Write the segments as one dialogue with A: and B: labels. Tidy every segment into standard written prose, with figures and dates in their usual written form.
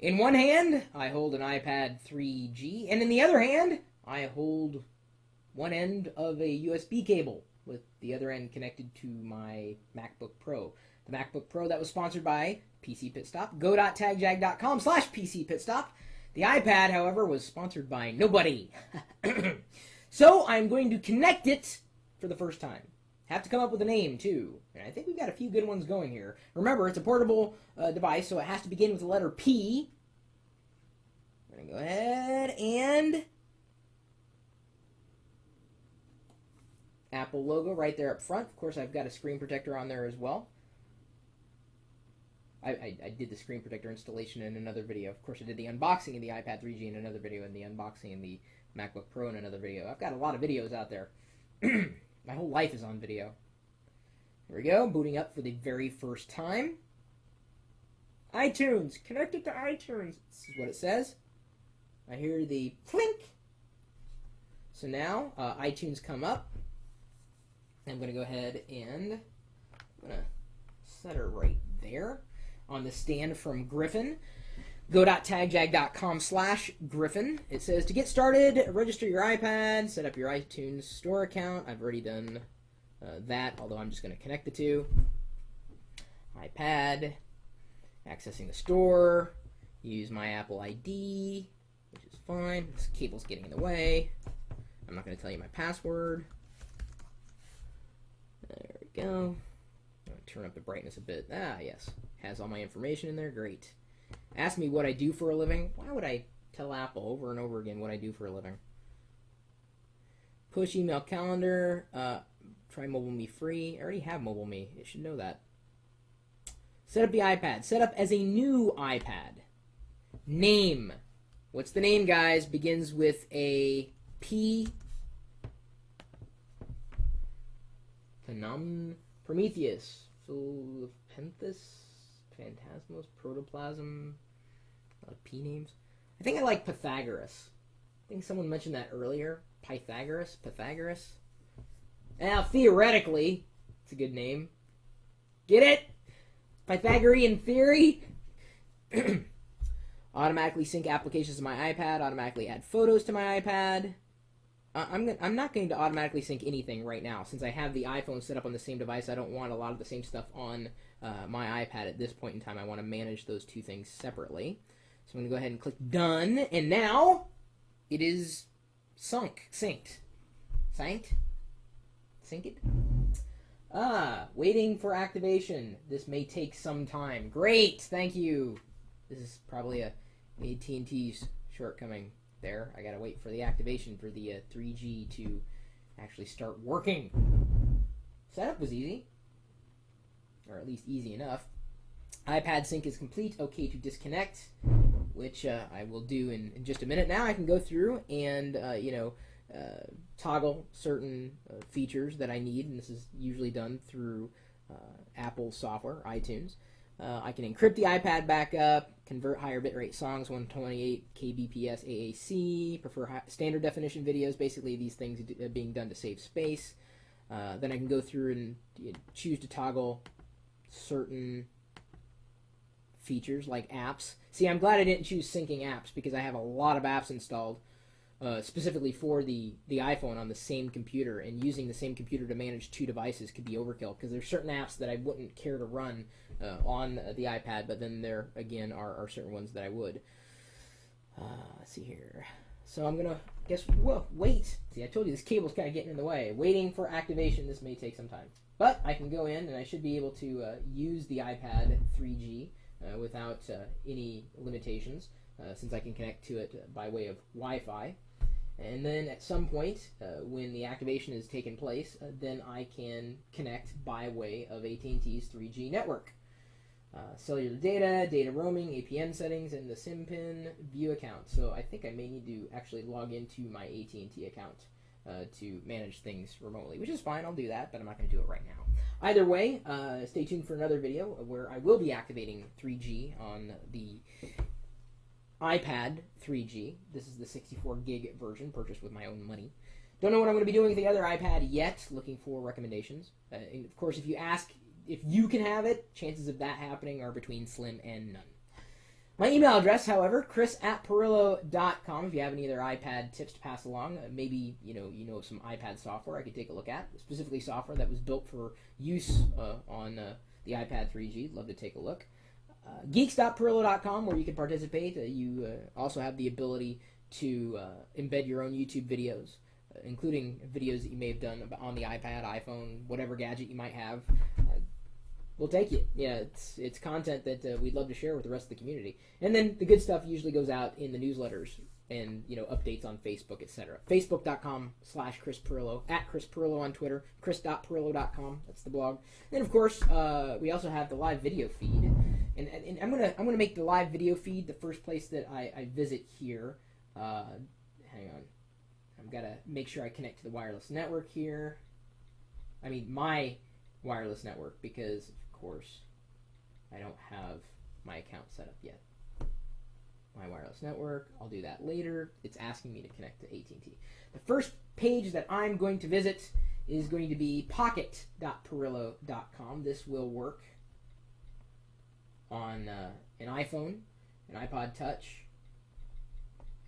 A: In one hand, I hold an iPad 3G, and in the other hand, I hold one end of a USB cable with the other end connected to my MacBook Pro. The MacBook Pro that was sponsored by PC Pit Stop, go.tagjag.com/PCPitstop. The iPad, however, was sponsored by nobody. So I'm going to connect it for the first time. Have to come up with a name, too. And I think we've got a few good ones going here. Remember, it's a portable device, so it has to begin with the letter P. I'm going to go ahead and... Apple logo right there up front. Of course, I've got a screen protector on there as well. I did the screen protector installation in another video. Of course, I did the unboxing of the iPad 3G in another video, and the unboxing of the MacBook Pro in another video. I've got a lot of videos out there. My whole life is on video. Here we go, booting up for the very first time. iTunes, connected to iTunes. This is what it says. I hear the clink. So now, iTunes come up. I'm going to go ahead and I'm going to set her right there on the stand from Griffin. Go.tagjag.com/Griffin. It says, to get started, register your iPad, set up your iTunes store account. I've already done that, although I'm just going to connect the two. iPad, accessing the store, use my Apple ID, which is fine. This cable's getting in the way. I'm not going to tell you my password. There we go. I'm going to turn up the brightness a bit. Ah, yes. Has all my information in there. Great. Ask me what I do for a living. Why would I tell Apple over and over again what I do for a living? Push email calendar. Try Mobile Me free. I already have Mobile Me. You should know that. Set up the iPad. Set up as a new iPad. Name. What's the name, guys? Begins with a P. Prometheus. Philopenthus. Phantasmos, Protoplasm, P names. I think I like Pythagoras. I think someone mentioned that earlier. Pythagoras? Now, theoretically, it's a good name. Get it? Pythagorean theory? Automatically sync applications to my iPad. Automatically add photos to my iPad. I'm not going to automatically sync anything right now. Since I have the iPhone set up on the same device, I don't want a lot of the same stuff on my iPad at this point in time. I want to manage those two things separately. So I'm going to go ahead and click Done. And now it is synced. Synced? Waiting for activation. This may take some time. Great, thank you. This is probably a AT&T's shortcoming. There, I gotta wait for the activation for the 3G to actually start working. Setup was easy, or at least easy enough. iPad sync is complete. Okay to disconnect, which I will do in just a minute. Now I can go through and toggle certain features that I need, and this is usually done through Apple software, iTunes. I can encrypt the iPad backup, convert higher bitrate songs, 128 kbps AAC, prefer standard definition videos, basically these things being done to save space. Then I can go through and choose to toggle certain features like apps. See, I'm glad I didn't choose syncing apps because I have a lot of apps installed specifically for the iPhone on the same computer, and using the same computer to manage two devices could be overkill because there's certain apps that I wouldn't care to run on the iPad, but then there again are certain ones that I would. Let's see here. So I'm gonna wait. See, I told you this cable's kind of getting in the way. Waiting for activation. This may take some time, but I can go in and I should be able to use the iPad 3G without any limitations, since I can connect to it by way of Wi-Fi. And then at some point, when the activation has taken place, then I can connect by way of AT&T's 3G network. Cellular data roaming, APN settings, and the SIM pin view account. So I think I may need to actually log into my AT&T account to manage things remotely, which is fine. I'll do that, but I'm not going to do it right now. Either way, stay tuned for another video where I will be activating 3G on the iPad 3G. This is the 64 gig version, purchased with my own money. Don't know what I'm going to be doing with the other iPad yet. Looking for recommendations. And of course, if you ask if you can have it, chances of that happening are between slim and none. My email address, however, chris@perillo.com. If you have any other iPad tips to pass along, maybe you know some iPad software I could take a look at, specifically software that was built for use on the iPad 3G. Love to take a look. Geeks.perillo.com, where you can participate. You also have the ability to embed your own YouTube videos, including videos that you may have done on the iPad, iPhone, whatever gadget you might have. We'll take it. Yeah, it's content that we'd love to share with the rest of the community. And then the good stuff usually goes out in the newsletters and updates on Facebook, etc. Facebook.com/Chris Perillo, @Chris Perillo on Twitter, chris.perillo.com. That's the blog. And of course, we also have the live video feed. And I'm gonna make the live video feed the first place that I visit here. Hang on, I've got to make sure I connect to the wireless network here. I mean my wireless network, because of course I don't have my account set up yet. My wireless network, I'll do that later. It's asking me to connect to AT&T. The first page that I'm going to visit is going to be pocket.perillo.com. This will work on an iPhone, an iPod Touch,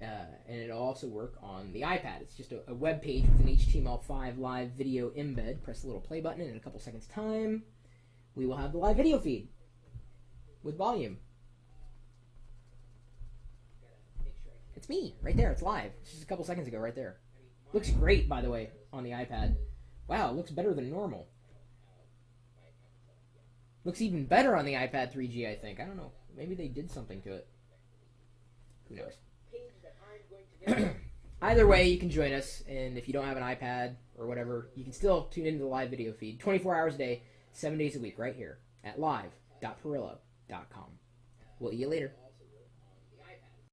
A: and it'll also work on the iPad. It's just a web page with an HTML5 live video embed. Press the little play button, and in a couple seconds' time, we will have the live video feed with volume. It's me, right there. It's live. It's just a couple seconds ago, right there. Looks great, by the way, on the iPad. Wow, it looks better than normal. Looks even better on the iPad 3G, I think. I don't know. Maybe they did something to it. Who knows? Either way, you can join us, and if you don't have an iPad or whatever, you can still tune into the live video feed 24 hours a day, 7 days a week, right here at live.perillo.com. We'll see you later.